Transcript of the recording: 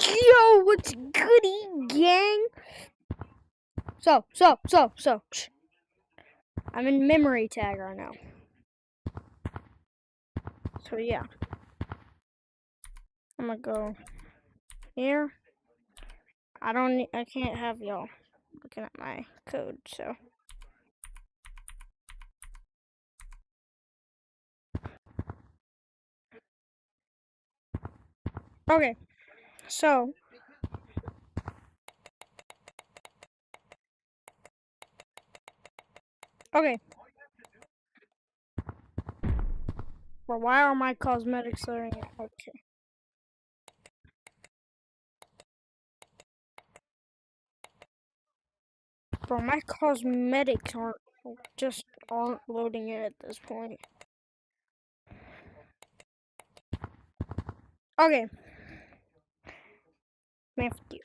Yo, what's goody, gang? So. I'm in memory tag right now. So yeah. I'm gonna go here. I can't have y'all looking at my code, so. Okay, so. Okay. Well, why are my cosmetics loading? Okay. Bro, my cosmetics aren't loading it at this point. Okay. Man, fuck you.